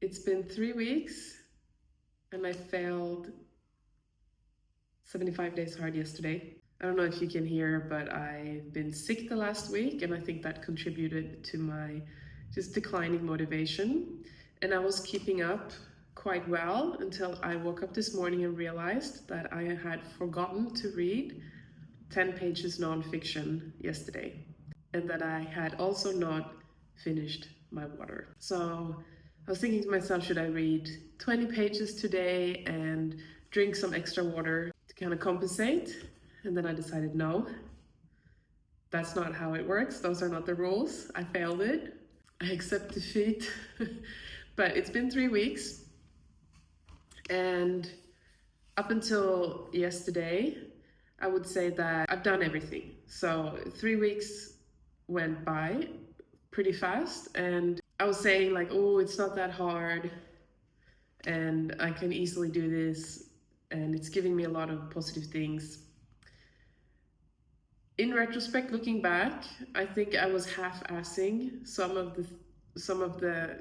It's been 3 weeks and I failed 75 days hard yesterday. I don't know if you can hear, but I've been sick the last week, and I think that contributed to my just declining motivation. And I was keeping up quite well until I woke up this morning and realized that I had forgotten to read 10 pages nonfiction yesterday, and that I had also not finished my water. So I was thinking to myself, should I read 20 pages today and drink some extra water to kind of compensate? And then I decided, no, that's not how it works. Those are not the rules. I failed it. I accept defeat. But it's been 3 weeks. And up until yesterday, I would say that I've done everything. So 3 weeks went by pretty fast. And I was saying like, oh, it's not that hard. And I can easily do this. And it's giving me a lot of positive things. In retrospect, looking back, I think I was half-assing some of the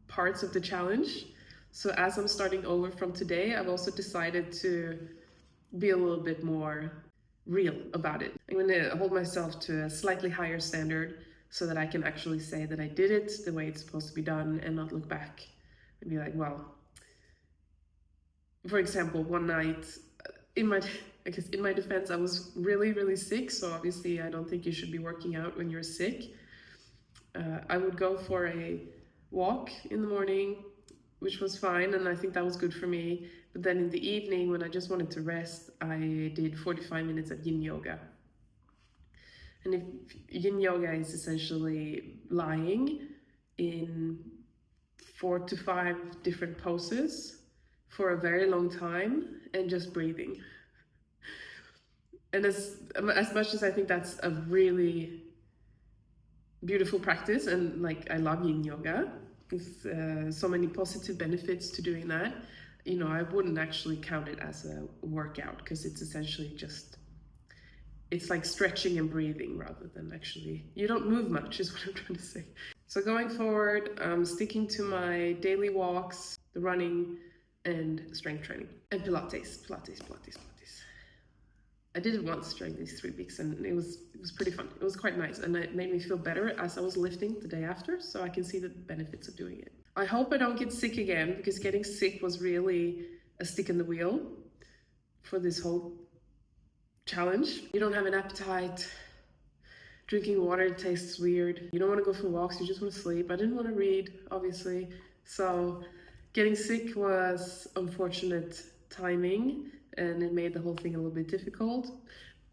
parts of the challenge. So as I'm starting over from today, I've also decided to be a little bit more real about it. I'm going to hold myself to a slightly higher standard so that I can actually say that I did it the way it's supposed to be done and not look back and be like, well, for example, one night in my defense, I was really, really sick. So obviously I don't think you should be working out when you're sick. I would go for a walk in the morning, which was fine. And I think that was good for me. But then in the evening, when I just wanted to rest, I did 45 minutes of yin yoga. And if yin yoga is essentially lying in 4 to 5 different poses for a very long time and just breathing. And as much as I think that's a really beautiful practice, and like I love yin yoga, there's so many positive benefits to doing that, you know, I wouldn't actually count it as a workout because it's essentially just, it's like stretching and breathing rather than actually, you don't move much is what I'm trying to say. So going forward, I'm sticking to my daily walks, the running, and strength training, and Pilates. I did it once during these 3 weeks, and it was pretty fun. It was quite nice, and it made me feel better as I was lifting the day after, so I can see the benefits of doing it. I hope I don't get sick again, because getting sick was really a stick in the wheel for this whole challenge. You don't have an appetite. Drinking water tastes weird. You don't want to go for walks, you just want to sleep. I didn't want to read, obviously. So getting sick was unfortunate timing, and it made the whole thing a little bit difficult.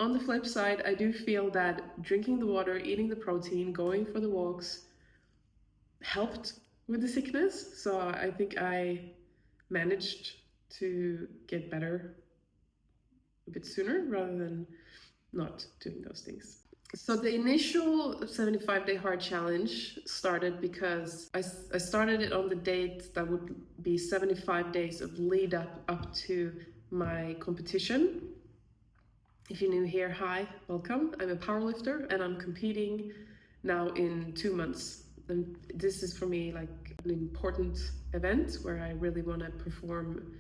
On the flip side, I do feel that drinking the water, eating the protein, going for the walks helped with the sickness. So I think I managed to get better a bit sooner rather than not doing those things. So the initial 75-day hard challenge started because I started it on the date that would be 75 days of lead up to my competition. If you're new here, hi, welcome. I'm a powerlifter and I'm competing now in 2 months. And this is for me like an important event where I really want to perform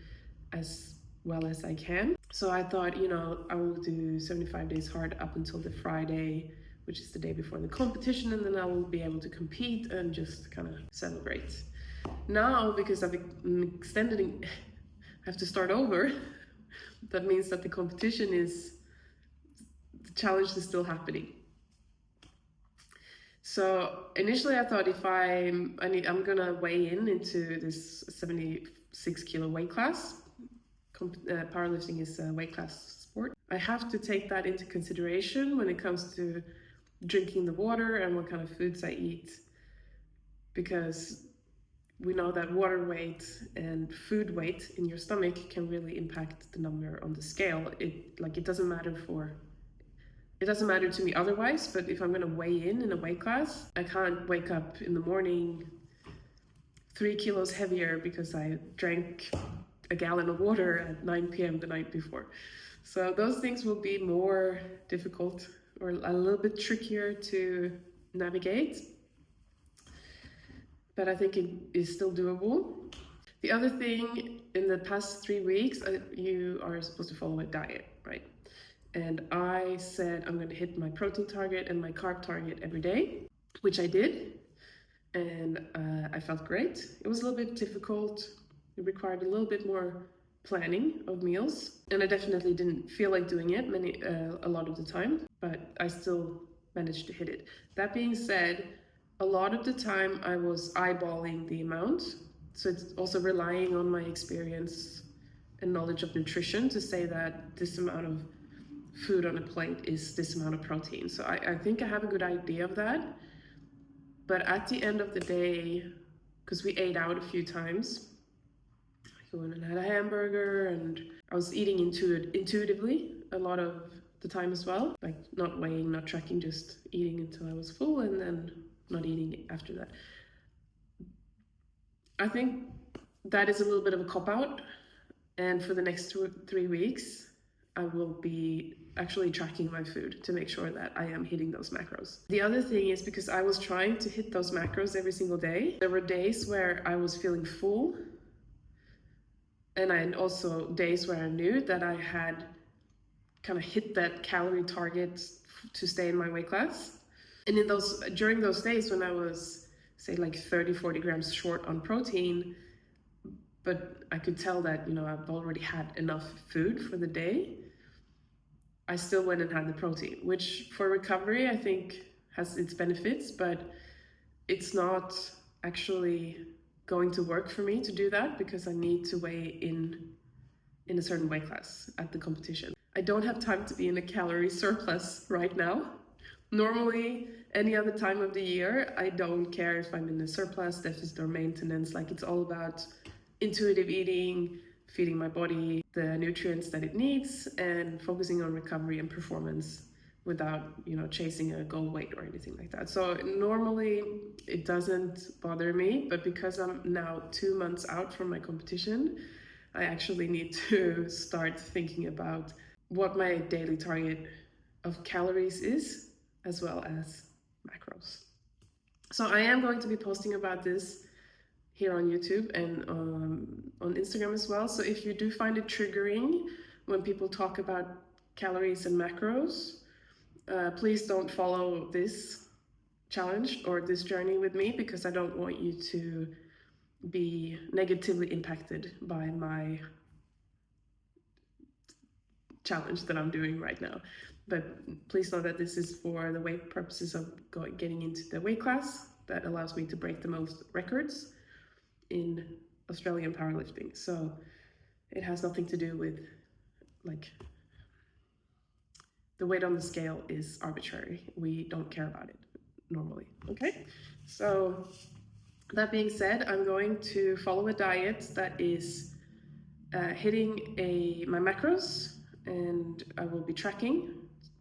as well as I can. So I thought, you know, I will do 75 days hard up until the Friday, which is the day before the competition, and then I will be able to compete and just kind of celebrate. Now, because I've extended it, I have to start over. That means that the challenge is still happening. So initially I thought if I'm gonna weigh into this 76 kilo weight class. Powerlifting is a weight class sport. I have to take that into consideration when it comes to drinking the water and what kind of foods I eat, because we know that water weight and food weight in your stomach can really impact the number on the scale. It doesn't matter to me otherwise, but if I'm going to weigh in a weight class, I can't wake up in the morning 3 kilos heavier because I drank a gallon of water at 9 p.m. the night before. So those things will be more difficult or a little bit trickier to navigate. But I think it is still doable. The other thing, in the past 3 weeks, you are supposed to follow a diet, right? And I said I'm going to hit my protein target and my carb target every day, which I did. And I felt great. It was a little bit difficult. It required a little bit more planning of meals, and I definitely didn't feel like doing it a lot of the time, but I still managed to hit it. That being said, a lot of the time I was eyeballing the amount, so it's also relying on my experience and knowledge of nutrition to say that this amount of food on a plate is this amount of protein. So I think I have a good idea of that. But at the end of the day, because we ate out a few times, I went and had a hamburger, and I was eating intuitively a lot of the time as well. Like not weighing, not tracking, just eating until I was full and then not eating after that. I think that is a little bit of a cop-out. And for the next 3 weeks, I will be actually tracking my food to make sure that I am hitting those macros. The other thing is, because I was trying to hit those macros every single day, there were days where I was feeling full, and also days where I knew that I had kind of hit that calorie target to stay in my weight class. And during those days when I was, say, like 30-40 grams short on protein, but I could tell that, I've already had enough food for the day, I still went and had the protein, which for recovery I think has its benefits, but it's not actually going to work for me to do that, because I need to weigh in a certain weight class at the competition. I don't have time to be in a calorie surplus right now. Normally, any other time of the year, I don't care if I'm in a surplus, deficit, or maintenance. Like, it's all about intuitive eating, feeding my body the nutrients that it needs, and focusing on recovery and performance without, chasing a goal weight or anything like that. So normally it doesn't bother me, but because I'm now 2 months out from my competition, I actually need to start thinking about what my daily target of calories is, as well as macros. So I am going to be posting about this here on YouTube and on Instagram as well. So if you do find it triggering when people talk about calories and macros, please don't follow this challenge or this journey with me, because I don't want you to be negatively impacted by my challenge that I'm doing right now. But please know that this is for the weight purposes of getting into the weight class that allows me to break the most records in Australian powerlifting. So it has nothing to do with, like, the weight on the scale is arbitrary. We don't care about it normally, okay? So that being said, I'm going to follow a diet that is hitting my macros, and I will be tracking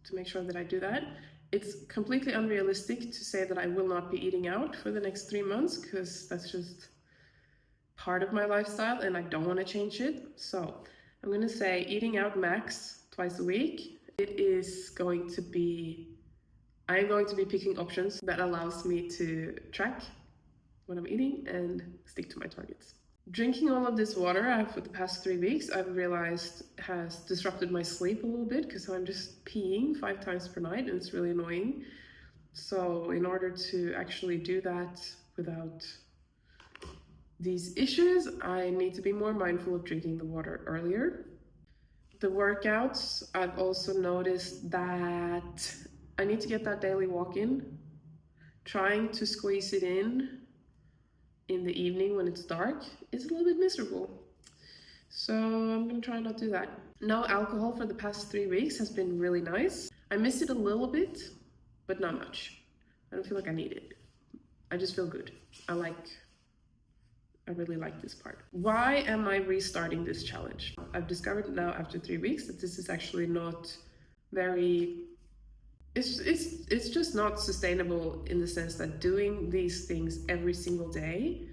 to make sure that I do that. It's completely unrealistic to say that I will not be eating out for the next 3 months, because that's just part of my lifestyle and I don't want to change it. So I'm going to say eating out max twice a week. I'm going to be picking options that allows me to track what I'm eating and stick to my targets. Drinking all of this water for the past 3 weeks, I've realized has disrupted my sleep a little bit, because I'm just peeing 5 times per night and it's really annoying. So in order to actually do that without these issues, I need to be more mindful of drinking the water earlier. The workouts, I've also noticed that I need to get that daily walk in. Trying to squeeze it in the evening when it's dark is a little bit miserable. So I'm gonna try not to do that. No alcohol for the past 3 weeks has been really nice. I miss it a little bit, but not much. I don't feel like I need it. I just feel good. I really like this part. Why am I restarting this challenge? I've discovered now after 3 weeks that this is actually not very, it's just not sustainable, in the sense that doing these things every single day,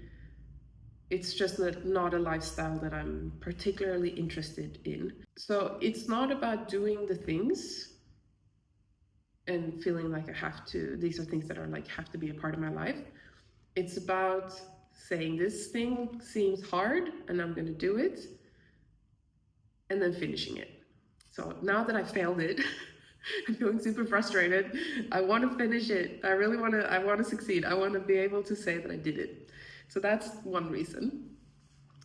it's just not a lifestyle that I'm particularly interested in. So it's not about doing the things and feeling like I have to, these are things that are like have to be a part of my life. It's about saying this thing seems hard and I'm going to do it, and then finishing it. So now that I failed it, I'm feeling super frustrated. I want to finish it. I really want to, I want to succeed. I want to be able to say that I did it. So that's one reason,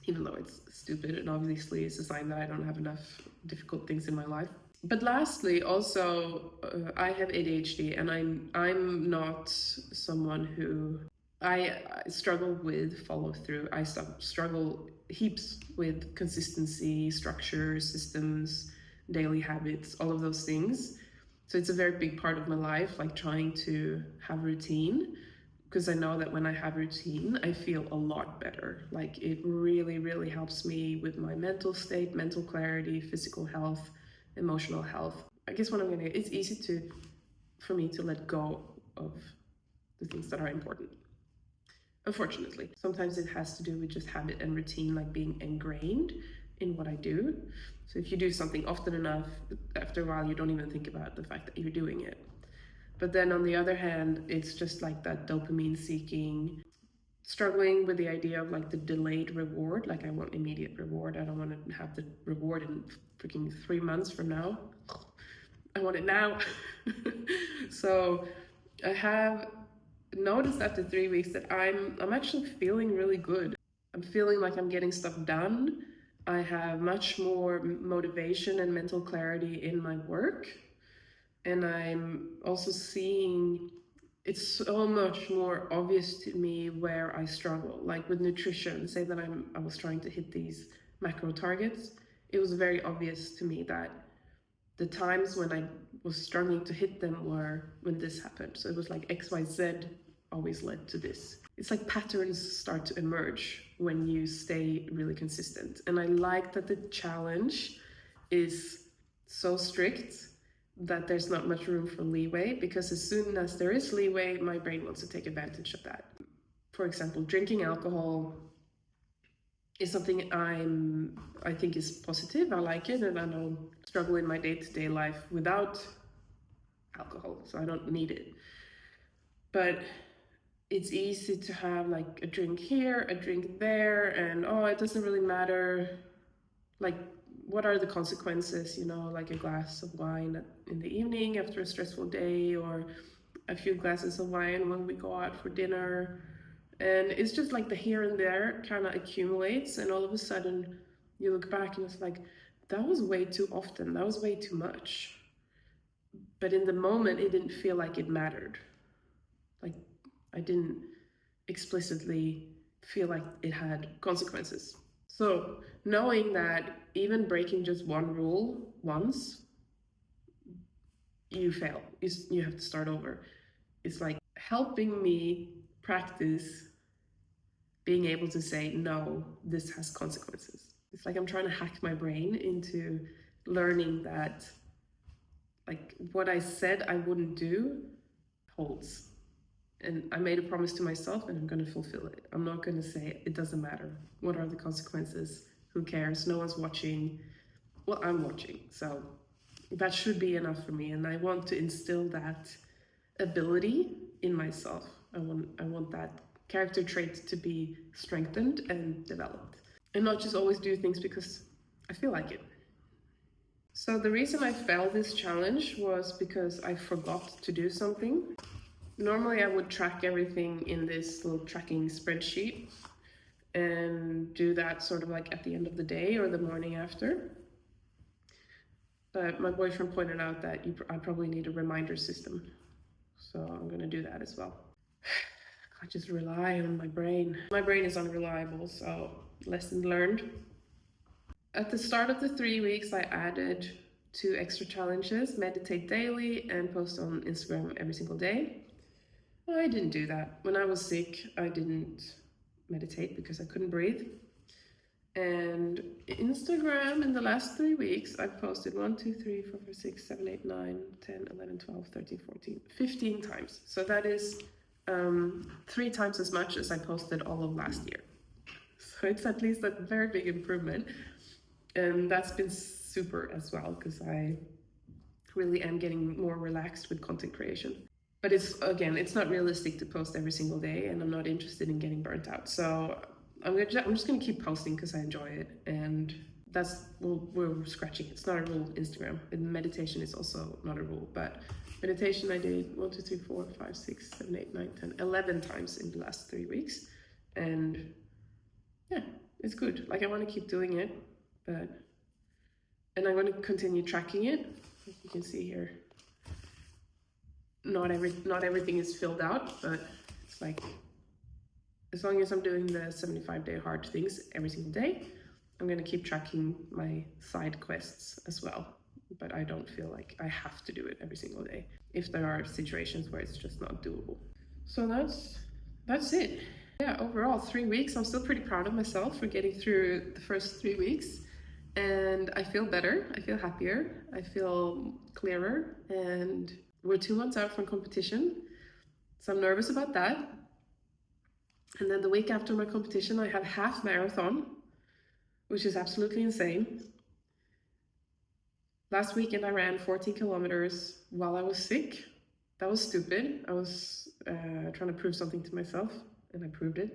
even though it's stupid and obviously it's a sign that I don't have enough difficult things in my life. But lastly, also, I have ADHD, and I'm not someone who I struggle with follow through. I struggle heaps with consistency, structure, systems, daily habits, all of those things. So it's a very big part of my life, like trying to have routine, because I know that when I have routine, I feel a lot better. Like it really, really helps me with my mental state, mental clarity, physical health, emotional health. I guess what I'm gonna, it's easy for me to let go of the things that are important. Unfortunately, sometimes it has to do with just habit and routine, like being ingrained in what I do. So if you do something often enough, after a while, you don't even think about the fact that you're doing it. But then on the other hand, it's just like that dopamine seeking, struggling with the idea of like the delayed reward. Like I want immediate reward. I don't want to have the reward in freaking 3 months from now. I want it now. So I have noticed after 3 weeks that I'm actually feeling really good. I'm feeling like I'm getting stuff done. I have much more motivation and mental clarity in my work. And I'm also seeing it's so much more obvious to me where I struggle. Like with nutrition, say that I was trying to hit these macro targets. It was very obvious to me that the times when I was struggling to hit them were when this happened. So it was like XYZ always led to this. It's like patterns start to emerge when you stay really consistent. And I like that the challenge is so strict that there's not much room for leeway, because as soon as there is leeway, my brain wants to take advantage of that. For example, drinking alcohol is something I think is positive. I like it, and I don't struggle in my day-to-day life without alcohol, so I don't need it. But it's easy to have like a drink here, a drink there, and oh, it doesn't really matter. Like, what are the consequences, you know, like a glass of wine in the evening after a stressful day, or a few glasses of wine when we go out for dinner. And it's just like the here and there kind of accumulates, and all of a sudden you look back and it's like, that was way too often, that was way too much. But in the moment, it didn't feel like it mattered. Like I didn't explicitly feel like it had consequences. So knowing that even breaking just one rule once, you fail. You have to start over. It's like helping me practice being able to say, no, this has consequences. It's like I'm trying to hack my brain into learning that like what I said I wouldn't do holds. And I made a promise to myself, and I'm going to fulfill it. I'm not going to say it doesn't matter. What are the consequences? Who cares? No one's watching. Well, I'm watching. So that should be enough for me. And I want to instill that ability in myself. I want that character trait to be strengthened and developed. And not just always do things because I feel like it. So the reason I failed this challenge was because I forgot to do something. Normally I would track everything in this little tracking spreadsheet and do that sort of like at the end of the day or the morning after. But my boyfriend pointed out that I probably need a reminder system. So I'm gonna do that as well. I just rely on my brain. My brain is unreliable, so lesson learned. At the start of the 3 weeks, I added 2 extra challenges: meditate daily and post on Instagram every single day. I didn't do that. When I was sick, I didn't meditate because I couldn't breathe. And Instagram in the last 3 weeks, I've posted 1, 2, 3, 4, 5, 6, 7, 8, 9, 10, 11, 12, 13, 14, 15 times. So that is 3 times as much as I posted all of last year. So it's at least a very big improvement. And that's been super as well, because I really am getting more relaxed with content creation. But it's not realistic to post every single day, and I'm not interested in getting burnt out. So I'm just gonna keep posting because I enjoy it, and we're scratching. It's not a rule. Instagram and meditation is also not a rule, but meditation I did 1, 2, 3, 4, 5, 6, 7, 8, 9, 10, 11 times in the last 3 weeks, and yeah, it's good. Like I want to keep doing it, and I'm going to continue tracking it. As you can see here, not everything is filled out, but it's like as long as I'm doing the 75-day hard things every single day, I'm going to keep tracking my side quests as well. But I don't feel like I have to do it every single day if there are situations where it's just not doable. So that's it. Yeah, overall 3 weeks. I'm still pretty proud of myself for getting through the first 3 weeks, and I feel better. I feel happier. I feel clearer, and we're 2 months out from competition, so I'm nervous about that. And then the week after my competition, I have half marathon, which is absolutely insane. Last weekend, I ran 14 kilometers while I was sick. That was stupid. I was trying to prove something to myself, and I proved it,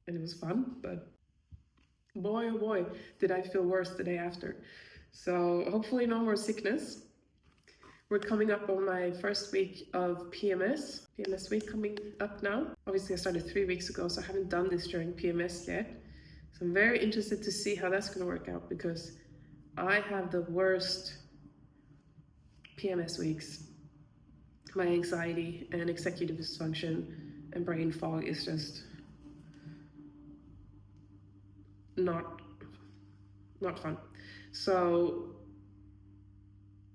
and it was fun, but boy, oh boy, did I feel worse the day after. So hopefully no more sickness. We're coming up on my first week of PMS week coming up now. Obviously I started 3 weeks ago, so I haven't done this during PMS yet. So I'm very interested to see how that's gonna work out, because I have the worst PMS weeks. My anxiety and executive dysfunction and brain fog is just not fun. So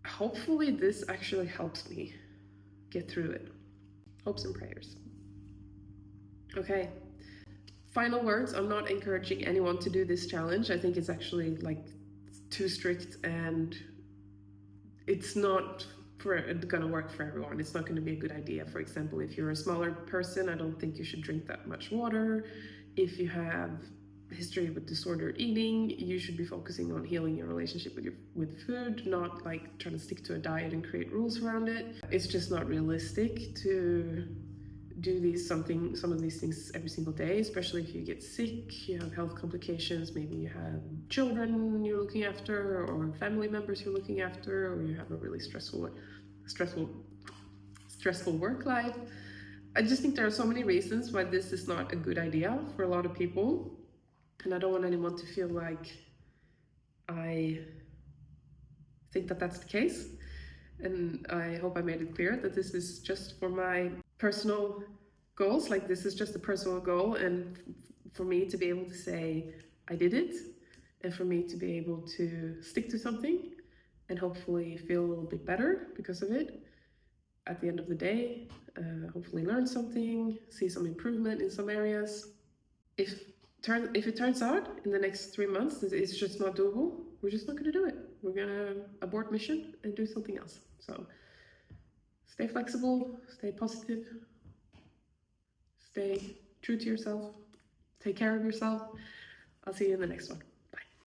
hopefully this actually helps me get through it. Hopes and prayers. Okay, final words. I'm not encouraging anyone to do this challenge. I think it's actually like too strict, and it's not gonna work for everyone. It's not gonna be a good idea. For example, if you're a smaller person, I don't think you should drink that much water. If you have history with disordered eating, you should be focusing on healing your relationship with food, not like trying to stick to a diet and create rules around it. It's just not realistic to do some of these things every single day, especially if you get sick, you have health complications, maybe you have children you're looking after, or family members you're looking after, or you have a really stressful work life. I just think there are so many reasons why this is not a good idea for a lot of people. And I don't want anyone to feel like I think that that's the case. And I hope I made it clear that this is just for my personal goals. Like, this is just a personal goal, and for me to be able to say I did it, and for me to be able to stick to something and hopefully feel a little bit better because of it at the end of the day. Hopefully learn something, see some improvement in some areas. If it turns out in the next 3 months that it's just not doable, we're just not going to do it. We're going to abort mission and do something else. So stay flexible, stay positive, stay true to yourself, take care of yourself. I'll see you in the next one.